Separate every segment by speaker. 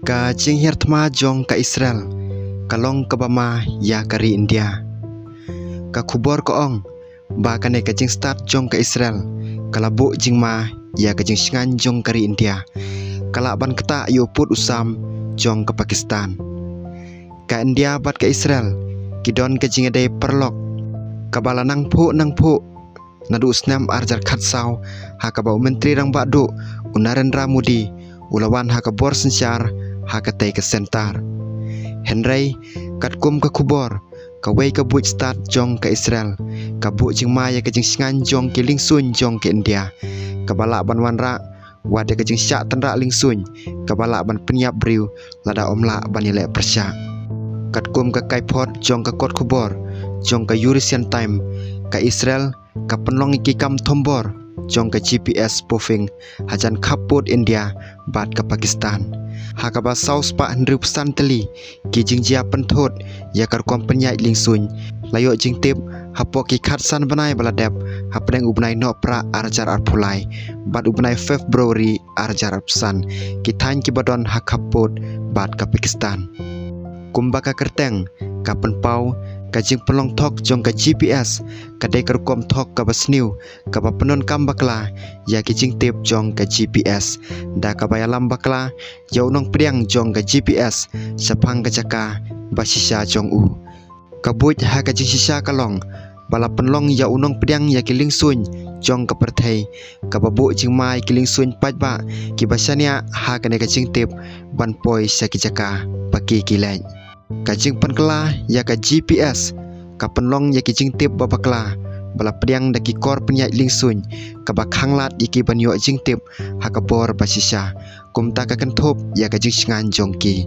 Speaker 1: Ka jing hirtma jong ka Israel, kalong ka bama ya kari India. Ka kubor ko ong, ba ka ne ka jing start jong ka Israel, kalabo jing ma ya ka jing shingan jong kari India. Kalaban kata yu put usam jong ka Pakistan. Ka India bat ka Israel, kidon ka jing ade perlok, kabala nang pu nadu snam arjar khatsau ha ka bau menteri rang badu Narendra Modi ulawan ha ka bor sensyar ha ka tei ka sentar. Henry kat kum ka kubor ka wei ka buj start jong ka Israel, ka bu jing ma ya ka jing singan jong ki lingsun jong ke India. Ka bala ban wan ra wade ka jing syak tan ra lingsun, ka bala ban penyap briu lada omla ban ile persya. Kat kum ka kai pot jong ka kot kubor jong ka Eurasian time ka Israel ka penlong iki kam tombor jong ka GPS spoofing hajan kaput India bat ka Pakistan. Ha ka ba saus pa hendru pesan teli ki jing jia penthot ya kar kom penyai lingsun layo jing tip hapo ki khatsan banai baladep ha preng ubnai no pra arjar arpulai bat ubnai February arjar arpsan ki thain ki badon ha kaput bat ka Pakistan. Kumba ka kerteng ka penpau ka jing pelong thok jong ka GPS ka dei kar kom thok ka basniu ka ba penon kam bakla ya ki jing tip jong ka GPS da ka bayalam bakla yau nong priang jong ka GPS sapang ka jaka basisha jong u ka buj ha ka jing sisa kalong bala penlong ya unong priang ya ki lingsun jong ka perthei ka babu jing mai ki lingsun pajba ki basania ha ka ne ka jing tip ban poi sa ki jaka paki ki lai. Ka jing penkela ya ka GPS ka penlong ya ki jing tip babakla bala priang da ki kor penyai lingsun ka ba khanglat iki banyo jing tip ha ka bor basisha kumta ka kenthop ya ka jing singan jong ki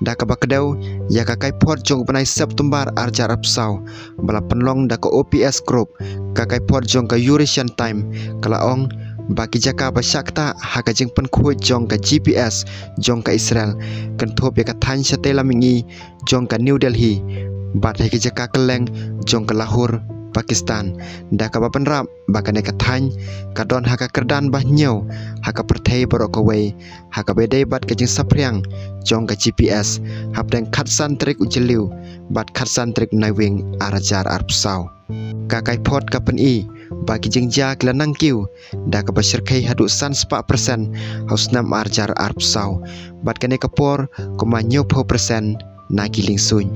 Speaker 1: da ka ba kedau ya ka kai pot jong banai September arjar apsau bala penlong da ka OPS group ka kai pot jong ka Eurasian time kala ong baki jaka basyakta ha ka jing pen khoi jong ka GPS jong ka Israel kenthop ya ka than satela mingi jong ka New Delhi bat he ki jaka keleng jong ka Lahore Pakistan da ka ba penrap ba ka ne ka than ka don ha ka kerdan bah nyau ha ka perthei borok ka wei ha ka bedei bat ka jing sapriang jong ka GPS hap deng khatsan trik ujeliu bat khatsan trik naiwing arajar arpsau ka kai pot ka pen i bagi jengja kelanang kiu da ka basirkai hadu san 4% hausnam arjar arpsau bat kane kapor koma 90% na kilingsun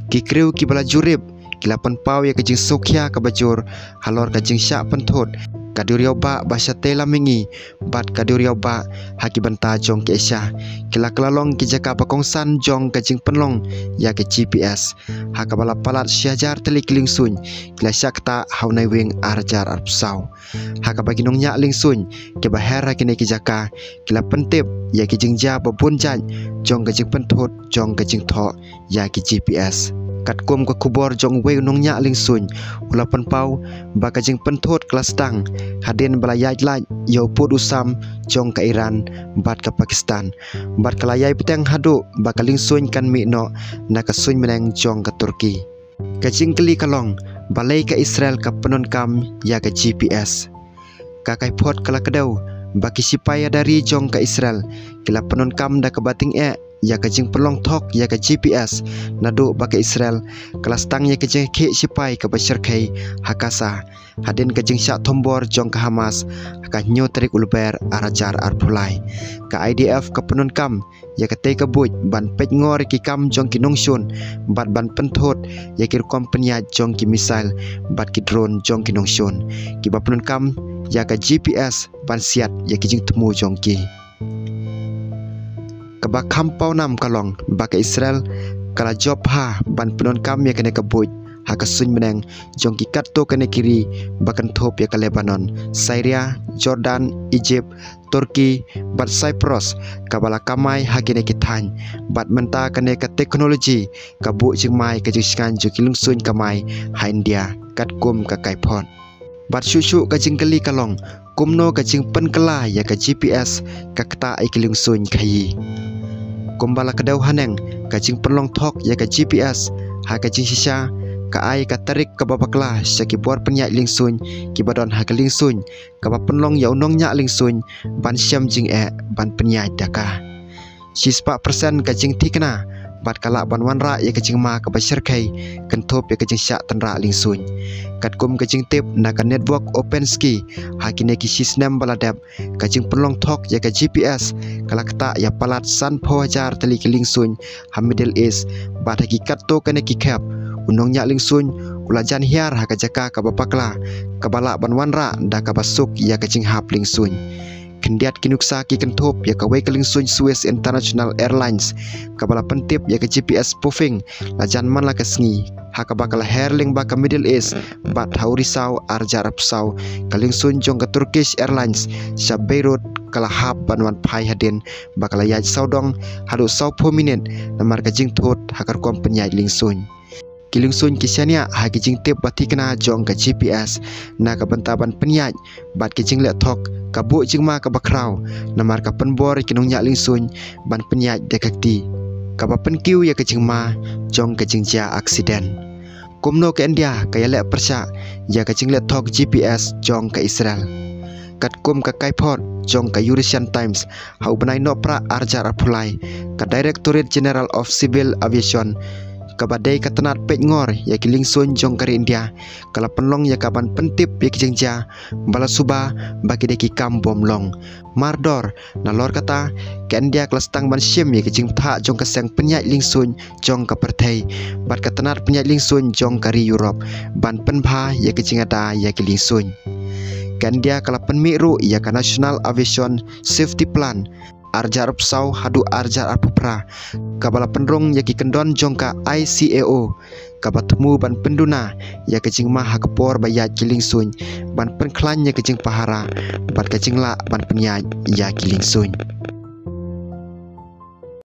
Speaker 1: ki kriu ki bala jurib kilapan pau ya kajing sokya ka bajur halor kajing syak penthot kaduriau ba basya tela mingi bat kaduriau ba haki banta jong ke Asia kila kelalong ki jaka pakongsan jong kajing penlong ya ke GPS ha ka bala palat syajar teli kilingsun kila syakta haunai wing arjar arpsau ha ka bagi nong nyak lingsun ke bahera kini ki jaka kila pentip ya ki jingja babun jan jong kajing penthot jong kajing tho ya ki GPS kat kum ka kubor jong wei nong nyak lingsun ulapan pau ba ka jing penthot kelas tang hadin balayai laj yo put usam jong ka Iran bat ka Pakistan bat kalayai petang hadu ba ka lingsun kan mi no na ka sun meneng jong ka Turki ka jing keli kalong balai ka Israel ka penon kam ya ka GPS ka kai pot kala kedau ba ki sipaya dari jong ka Israel kila penon kam da ka bating ya ka jing pelong thok ya ka GPS nadu ba ka Israel kelas tang ya ka jing ke sipai ka basirkai hakasa hadin ka jing syak tombor jong ka Hamas ka nyo trik ulber arajar arpulai ka IDF ka penon kam ya ka tei ka buj ban pej ngor ki kam jong ki nongsun bat ban penthot ya ki kompenya jong ki misail bat ki drone jong ki nongsun ki ba penon kam ya ka GPS ban siat ya ki jing temu jong ki ba kampau nam kalong ba ka Israel kala job ha ban penon kam ya kene kebuj ha ka sun meneng jong ki katto kene kiri bakan thop ya ka Lebanon Syria Jordan Egypt Turki bat Cyprus ka bala kamai ha kene ki than bat menta kene ka teknologi ka bu jing mai ka jing skan ju kilung sun kamai ha India kat kum ka kai phot bat susu ka jing kali kalong kumno ka jing pen kala ya ka GPS ka kta ai kilung sun khai kumbala kedau haneng kajing perlong thok ya ka GPS ha kajing sisa ka ai ka tarik ka babakla syaki bor penyak lingsun ki badon ha ka lingsun ka ba penlong ya unong nyak lingsun ban syam jing ban penyak daka 4% kajing tikna bat kalak ban wanra ya kajing ma ka basharkai kentop ya kajing syak tanra lingsun kat kum kajing tip na ka network OpenSky hakine ki sistem baladap kajing pelong thok ya ka GPS kalak ta ya palat san phawajar tali ki lingsun ha Middle East bat hakikat to kane ki khap unong nya lingsun ulajan hiar ha ka jaka ka bapakla ka balak ban wanra da ka basuk ya kajing hap lingsun kendiat kinuksa ki kentop ya ka wei kelingsun Swiss International Airlines kabala pentip ya ka GPS spoofing lajan man la ka sngi ha ka bakal herling ba ka Middle East bat haurisau arja Arab Sau kalingsun jong ka Turkish Airlines sa Beirut kala hab banwan phai hadin bakal yaj saudong hadu sau minute namar ka jing thot hakar kom penyai lingsun kilingsun kisania ha ki jing tip batikna jong ka GPS na ka bantaban penyai bat ki jing le thok ka bu jing ma ka bakrau namar ka penbor kinong nya lingsun ban penyai dekakti ka ba penkiu ya ka jing ma jong ka jing ja accident kumno ka India ka ya le persya ya ka jing le thok GPS jong ka Israel kat kum ka kaipot jong ka Eurasian Times hau benai no pra arja rapulai ka Directorate General of Civil Aviation kabadai katanat pet ngor ya ki lingsun jong kari India kala penlong ya kaban pentip ya ki jengja bala suba bagi deki kam bom long mardor na lor kata ke India kelas tang ban sim ya ki jeng tha jong kaseng penyai lingsun jong ka perthai bat katanat penyai lingsun jong kari Europe ban penbha ya ki jengada ya ki lingsun kan dia kala penmiru ya ka National Aviation Safety Plan arja Arab Sau hadu arja Arab pra kabala penrong ya ki kendon jongka ICAO kabatemu ban penduna ya kecing mah hakapor bayat kilingsun ban penklan ya kecing pahara bat kecing la ban penyaj ya kilingsun